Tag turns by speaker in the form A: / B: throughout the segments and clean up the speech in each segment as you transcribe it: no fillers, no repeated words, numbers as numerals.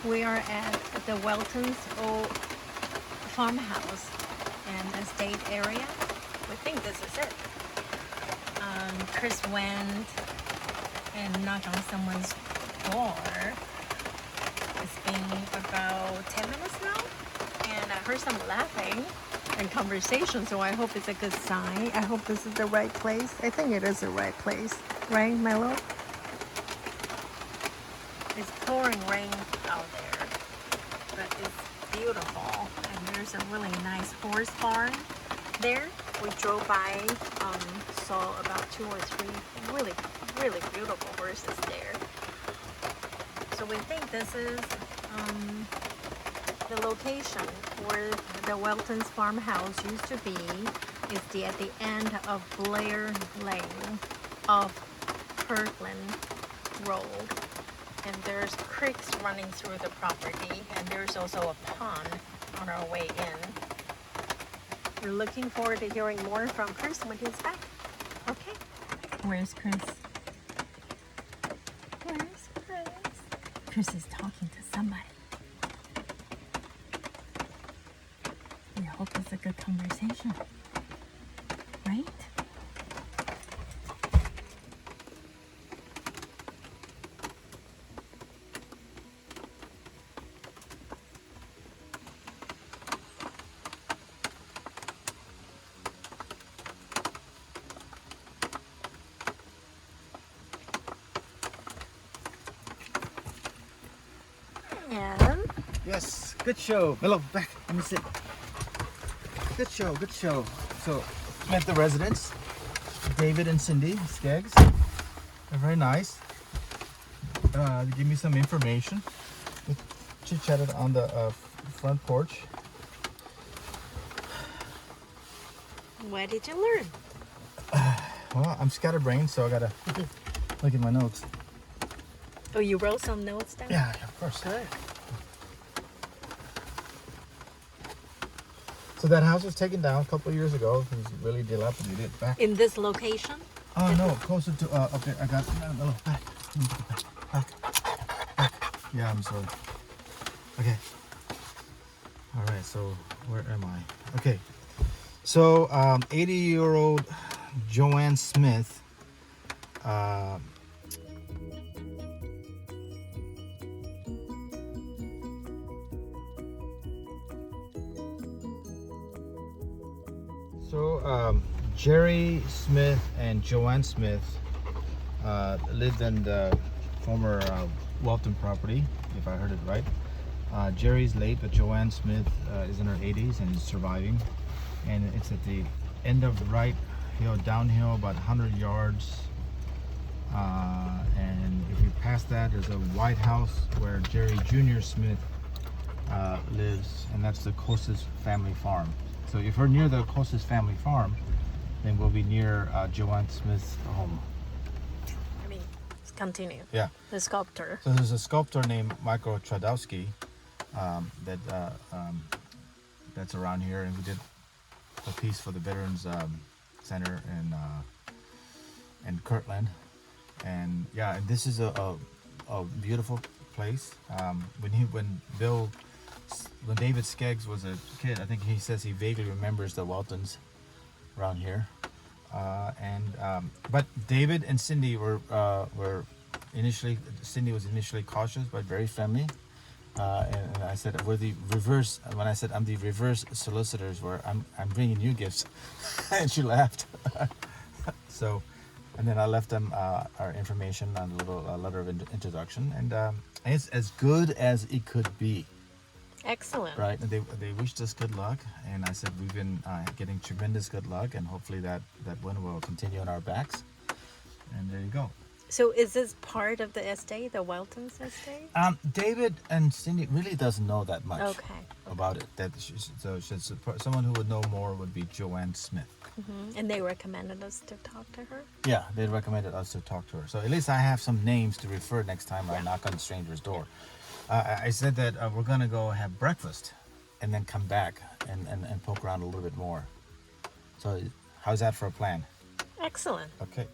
A: We are at the Weltons old farmhouse and estate area. We think this is it. Chris went and knocked on someone's door. It's been about 10 minutes now, and I heard some laughing and conversation, so I hope it's a good sign. I hope this is the right place. I think it is the right place, right, Milo? It's pouring rain out there, but it's beautiful, and there's a really nice horse barn there. We drove by, saw about 2 or 3 really beautiful horses there. So we think this is the location where the Weltons farmhouse used to be. It's at the end of Blair Lane off Kirkland Road. And there's creeks running through the property, and there's also a pond on our way in. We're looking forward to hearing more from Chris when he's back. Okay. Where's Chris? Where's Chris? Chris is talking to somebody. We hope it's a good conversation. Right? And
B: Yes, good show. Hello, back. Let me sit. Good show, good show. So, met the residents, David and Cindy Skeggs. They're very nice. They gave me some information. We chit-chatted on the front porch.
A: what did you learn?
B: Well, I'm scatterbrained, so I gotta look at my notes.
A: Oh, you wrote some notes down?
B: Yeah, of course.
A: Good.
B: So that house was taken down a couple of years ago. It was really dilapidated. Back.
A: In this location?
B: Oh no, closer to up there. I got no back. Back. Yeah, I'm sorry. Okay. All right. So where am I? Okay. So 80-year-old Joanne Smith. Jerry Smith and Joanne Smith lived in the former Welton property, if I heard it right. Jerry's late, but Joanne Smith is in her 80s and is surviving. And it's at the end of right hill, downhill, about 100 yards. And if you pass that, there's a White House where Jerry Jr. Smith lives, and that's the Costas family farm. So if we're near the Costas family farm, then we'll be near Joanne Smith's home.
A: I mean, let's continue.
B: Yeah.
A: The sculptor.
B: So there's a sculptor named Michael Tradowski that's around here, and we did a piece for the Veterans Center in Kirtland. And yeah, and this is a beautiful place. When David Skeggs was a kid, I think he says he vaguely remembers the Weltons around here. But David and Cindy were initially, Cindy was initially cautious but very friendly. And I said, we're the reverse. When I said I'm the reverse solicitors, where I'm bringing you gifts, and she laughed. So, and then I left them our information on a little letter of introduction, and it's as good as it could be.
A: Excellent.
B: Right, and they wished us good luck, and I said we've been getting tremendous good luck, and hopefully that wind will continue on our backs. And there you go.
A: So is this part of the estate, the Weltons estate?
B: David and Cindy really doesn't know that much about it. Someone who would know more would be Joanne Smith.
A: Mm-hmm. And they recommended us to talk to her?
B: Yeah, they recommended us to talk to her. So at least I have some names to refer next time I knock on a stranger's door. I said that we're going to go have breakfast and then come back and poke around a little bit more. So how's that for a plan?
A: Excellent.
B: Okay.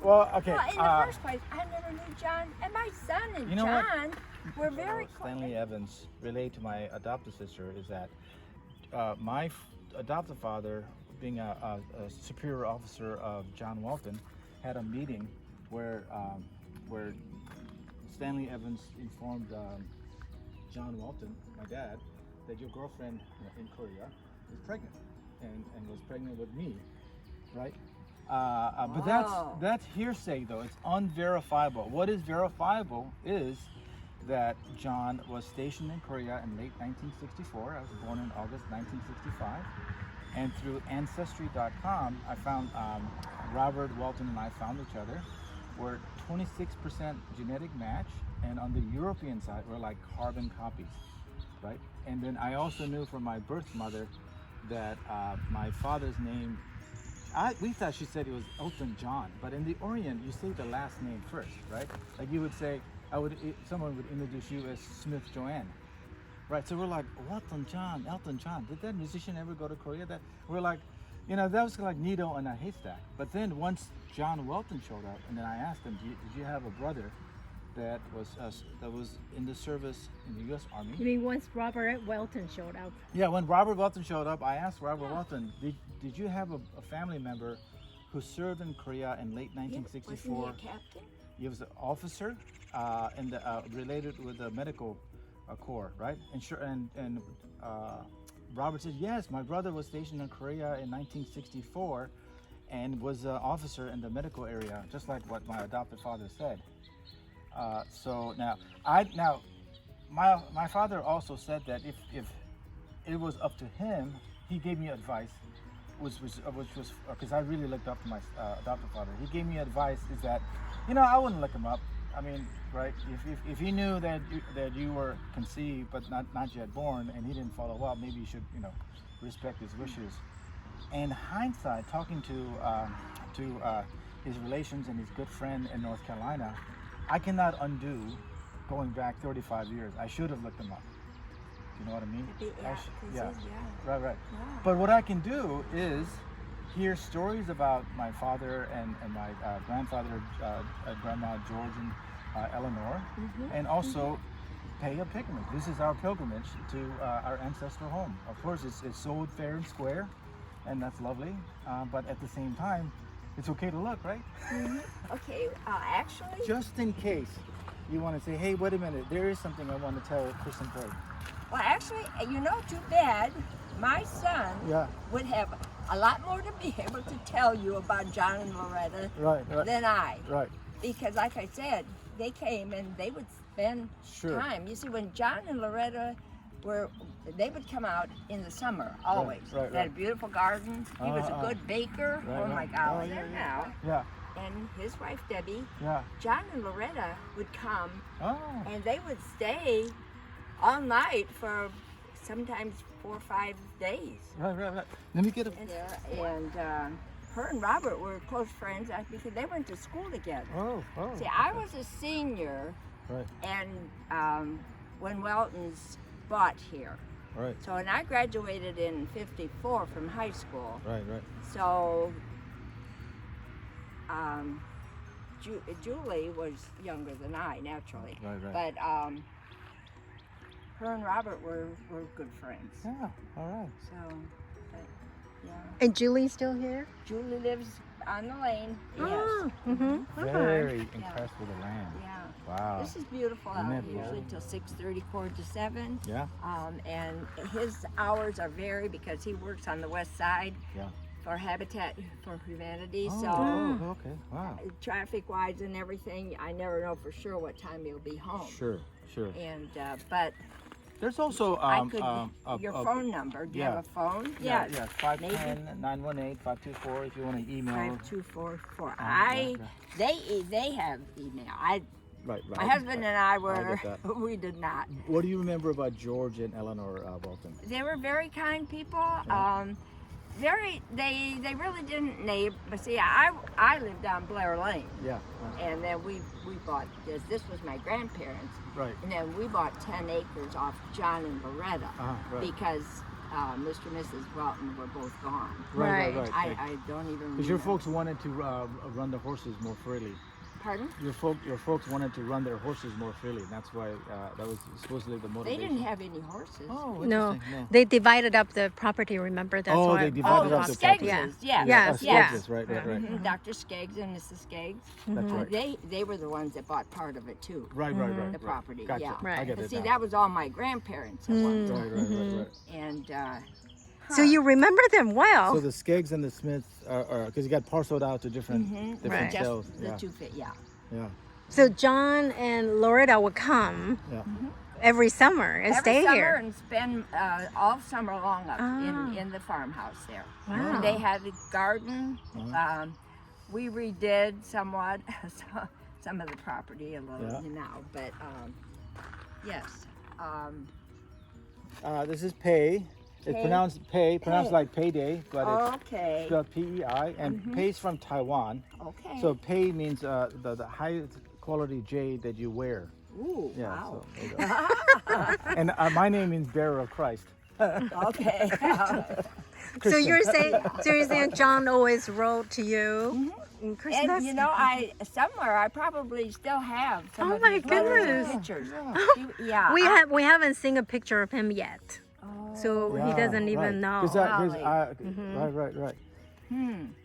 B: Well, okay.
C: Well, in the first place, I never knew John, and my son and
B: You know what?
C: John were very close.
B: Stanley Evans relayed to my adopted sister is that my adopted father, being a superior officer of John Welton, had a meeting where Stanley Evans informed John Welton, my dad, that your girlfriend in Korea is pregnant and was pregnant with me, right? But
C: Wow.
B: that's hearsay though. It's unverifiable. What is verifiable is that John was stationed in Korea in late 1964. I was born in August 1965. And through Ancestry.com, I found Robert Welton and I found each other. We're 26% genetic match, and on the European side, we're like carbon copies, right? And then I also knew from my birth mother that my father's name, we thought she said it was Elton John, but in the Orient, you say the last name first, right? Like you would say, someone would introduce you as Smith Joanne, right? So we're like, Elton John. Did that musician ever go to Korea? That we're like, that was like needle in a haystack. But then once John Welton showed up, and then I asked him, did you have a brother that was in the service in the U.S. Army?
A: You mean once Robert Welton showed up?
B: Yeah, when Robert Welton showed up, I asked Robert Welton, did you have a family member who served in Korea in late 1964?
C: Wasn't he a captain?
B: He was an officer and related with the medical corps, right? And Robert said, yes, my brother was stationed in Korea in 1964 and was an officer in the medical area, just like what my adopted father said. So now, my father also said that if it was up to him, he gave me advice, which was because I really looked up to my adopted father. He gave me advice is that, I wouldn't look him up. I mean, right? If he knew that you were conceived but not yet born, and he didn't follow up, maybe you should respect his wishes. In hindsight, talking to his relations and his good friend in North Carolina, I cannot undo going back 35 years. I should have looked him up. You know what I mean?
C: Yeah.
B: Right.
C: Yeah.
B: But what I can do is hear stories about my father and my grandfather, grandma George and Eleanor, and also pay a pilgrimage. This is our pilgrimage to our ancestral home. Of course, it's sold fair and square, and that's lovely. But at the same time, it's okay to look, right?
C: Okay, actually,
B: Just in case you want to say, hey, wait a minute, there is something I want to tell Chris and Clay.
C: too bad my son
B: Yeah.
C: would have a lot more to be able to tell you about John and Loretta
B: Right.
C: than I.
B: Right.
C: Because like I said, they came and they would spend
B: Sure.
C: time. You see, when John and Loretta they would come out in the summer, always.
B: right,
C: They had a
B: right.
C: beautiful garden. He was a good baker.
B: Right,
C: Oh my
B: right.
C: God,
B: Oh, yeah,
C: there
B: yeah.
C: now.
B: Yeah.
C: And his wife Debbie,
B: Yeah.
C: John and Loretta would come
B: Oh.
C: and they would stay all night for sometimes 4 or 5 days.
B: Right. Let me get a.
C: And her and Robert were close friends because they went to school together.
B: Oh.
C: See, I was a senior,
B: Right.
C: and when Weltons bought here.
B: Right.
C: So, and I graduated in '54 from high school.
B: Right.
C: So, Julie was younger than I, naturally.
B: Right.
C: But her and Robert were good friends.
B: Yeah. All right.
C: So, but, yeah.
A: And Julie's still here?
C: Julie lives on the lane. Yes.
B: Very impressed with the land.
C: Yeah.
B: Wow.
C: This is beautiful
B: Isn't
C: out
B: it
C: here, usually till 6:30, quarter to 7.
B: Yeah.
C: And his hours are vary because he works on the west side
B: Yeah.
C: for Habitat for Humanity.
B: Oh,
C: So
B: okay. Wow.
C: traffic wise and everything, I never know for sure what time he'll be home.
B: Sure.
C: And but
B: There's also
C: I could your phone number. Do you have a phone?
B: Yeah.
C: Yes.
B: 510-918-524 if you want to email.
C: 5244.
B: right.
C: They have email.
B: Right.
C: My husband and I
B: I
C: were
B: get that.
C: we did not.
B: What do you remember about George and Eleanor Welton?
C: They were very kind people.
B: Yeah.
C: They really didn't name. But see, I lived on Blair Lane,
B: Yeah.
C: and then we bought this. This was my grandparents,
B: Right.
C: and then we bought 10 acres off John and Loretta
B: Right.
C: because Mr. and Mrs. Welton were both gone.
A: Right.
C: I don't even remember.
B: Because your folks wanted to run the horses more freely.
C: Pardon?
B: Your folks wanted to run their horses more freely. That's why that was supposedly the
C: They
B: motivation.
C: didn't have any horses.
B: Oh,
A: No,
B: interesting. No.
A: they divided up the property. Remember that's
B: Oh,
A: why.
B: they divided
C: Oh,
B: up the
C: Skeggs,
B: property.
C: yeah.
A: Yes,
C: yes.
B: Right.
C: Mhm, Dr. Skeggs and Mrs. Skeggs.
B: That's right.
C: They were the ones that bought part of it too.
B: Right.
C: The property,
B: Gotcha.
C: yeah.
A: Right.
B: I get
C: But
B: it
C: see,
B: now.
C: that was all my grandparents at one time.
B: Right.
C: And
A: So you remember them well.
B: So the Skeggs and the Smiths are because you got parceled out to different
A: Right.
C: just
B: cells.
C: the
B: Yeah.
C: two fit, yeah.
B: Yeah.
A: So John and Loretta would come
B: Yeah.
A: every summer and
C: Every
A: stay
C: summer
A: here.
C: and spend all summer long up
A: Ah.
C: in the farmhouse there.
A: Wow.
C: And they had a garden. We redid somewhat some of the property a little now, but yes.
B: This is pay. It's
C: Pay.
B: pronounced pay, pronounced
C: Pay.
B: like payday, but it's
C: Okay.
B: spelled P-E-I, and pay's from Taiwan.
C: Okay.
B: So pay means the highest quality jade that you wear.
C: Ooh,
B: Yeah.
C: wow.
B: So, there you go. And my name means bearer of Christ.
C: Okay.
A: So you're saying John always wrote to you in Christmas?
C: And you know, I probably still have some
A: Oh
C: of
A: my
C: his letters and
A: goodness.
C: pictures. Yeah.
A: we haven't seen a picture of him yet, so he doesn't even know.
B: Right.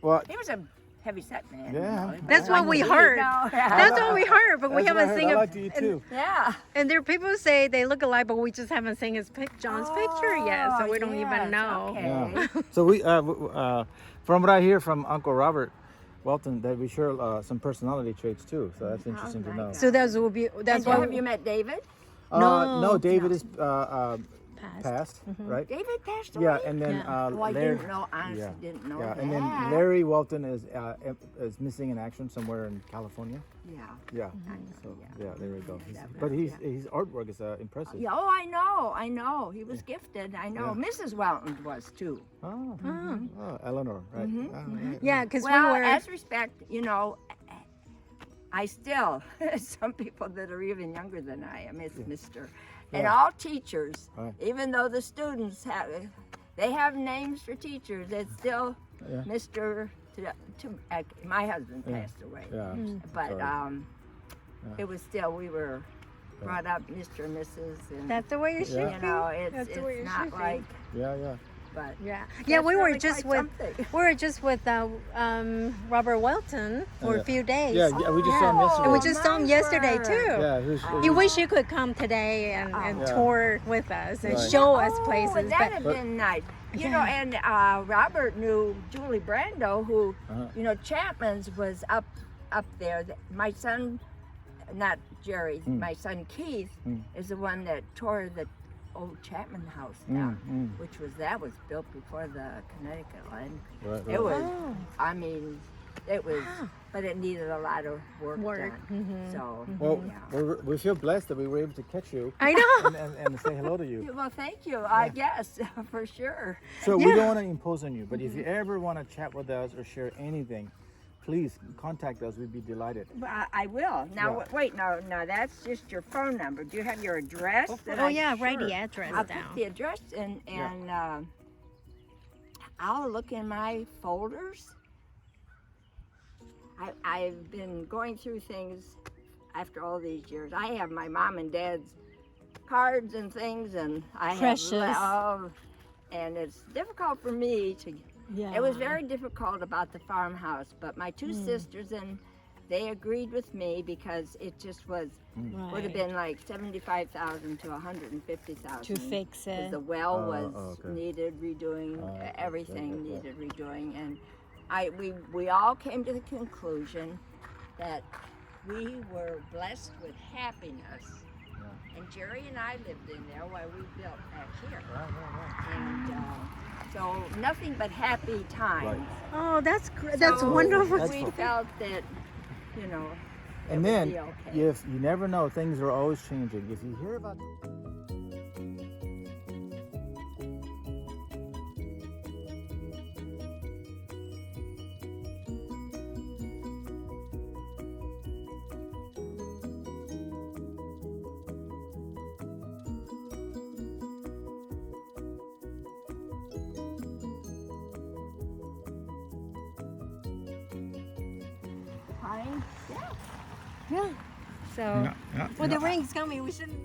B: Well,
C: He was a heavy set man.
B: Yeah.
C: You know.
A: That's what we
C: No,
A: heard.
C: yeah.
A: That's what we heard, but we
B: that's what I
A: haven't
B: heard.
A: seen
B: I
A: him.
B: like to eat too.
C: Yeah.
A: And there are people who say they look alike, but we just haven't seen John's picture yet, so we don't even
C: yes,
A: know.
C: okay.
B: Yeah. So we, from what I hear from Uncle Robert Welton, that we share some personality traits too. So that's interesting to know.
A: So that's
C: And
A: why
C: have you met David?
B: No, David is
A: passed.
B: passed, right?
C: David passed away?
B: Yeah, and then
A: Yeah.
C: Oh, I
B: Larry,
C: didn't know. Honestly,
B: yeah.
C: didn't know
B: yeah,
C: that.
B: and then Larry Welton is missing in action somewhere in California.
C: Yeah.
B: Yeah. So yeah, there we go. But his artwork is impressive.
C: Yeah, oh, I know. He was gifted. I know. Mrs. Welton was too.
B: Oh, Eleanor, right? Right.
A: Yeah, because
C: Well,
A: we were.
C: as respect, you know, I still, some people that are even younger than I am, it's Mr. And all teachers,
B: Right.
C: even though the students have names for teachers, it's still Mr. My husband passed away.
B: Yeah.
C: But
B: Sorry.
C: it was still, we were brought up Mr. and Mrs. And,
A: That's the way you should
C: you
A: be.
C: know,
A: That's the way
C: it's
A: it
C: not
A: should be.
C: like,
B: Yeah.
C: but
A: Yeah,
C: that's
A: we were
C: really
A: just
C: quite
A: with
C: something.
A: Robert Welton for a few days.
B: Yeah, we just saw him yesterday.
A: And we just saw him
C: my
A: yesterday
C: word.
A: too.
B: Yeah,
A: He wish you could come today and
B: Yeah.
A: tour with us and
B: Right.
A: show us
C: Oh,
A: places.
C: that'd
A: But
C: have been nice. You know, and Robert knew Julie Brando, who, you know, Chapman's was up there. My son, not Jerry, my son Keith, is the one that tore the old Chapman house down, which was built before the Connecticut line.
B: Right.
C: It was, I mean, it was, but it needed a lot of work done. So,
B: Well,
C: yeah.
B: we feel blessed that we were able to catch you
A: I know.
B: and say hello to you.
C: Well, thank you. I guess for sure.
B: So we don't want to impose on you, but if you ever want to chat with us or share anything, please contact us. We'd be delighted.
C: I will. Now,
B: Yeah.
C: wait, no, that's just your phone number. Do you have your address? that
A: Oh
C: I-
A: yeah, write
B: Sure.
A: the address
C: I'll
A: down.
C: put the address and I'll look in my folders. I've been going through things after all these years. I have my mom and dad's cards and things, and I
A: Precious.
C: have and it's difficult for me to.
A: Yeah.
C: It was very difficult about the farmhouse, but my two sisters and they agreed with me because it just would have been like 75,000 to 150,000
A: to fix
C: because
A: it.
C: the well was
B: okay.
C: needed redoing, everything
B: yeah.
C: needed redoing, and we all came to the conclusion that we were blessed with happiness. And Jerry and I lived in there while we built back here. And so nothing but happy times.
A: Oh, that's that's
C: So
A: wonderful.
B: That's
C: we
B: cool.
C: felt that, you know,
B: And
C: it would
B: then,
C: be okay.
B: if you never know, things are always changing. If you hear about
C: fine. Yeah. Yeah. So,
B: Yeah,
A: Well, the rain's coming. We shouldn't